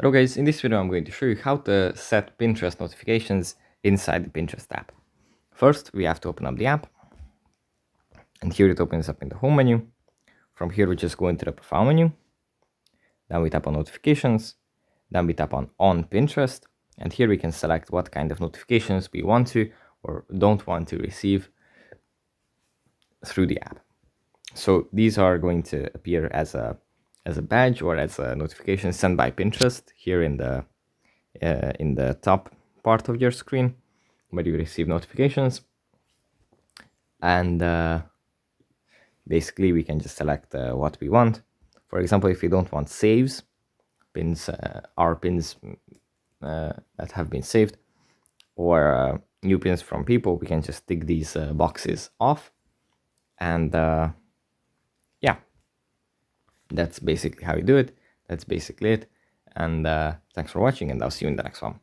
Hello guys, in this video I'm going to show you how to set Pinterest notifications inside the Pinterest app. First, we have to open up the app, and here it opens up in the home menu. From here we just go into the profile menu, then we tap on notifications, then we tap on Pinterest, and here we can select what kind of notifications we want to or don't want to receive through the app. So these are going to appear as a badge or as a notification sent by Pinterest here in the top part of your screen where you receive notifications. And basically we can just select what we want. For example, if we don't want saves, pins, our pins that have been saved, or new pins from people, we can just tick these boxes off. And yeah, that's basically how you do it. That's basically it. And thanks for watching, and I'll see you in the next one.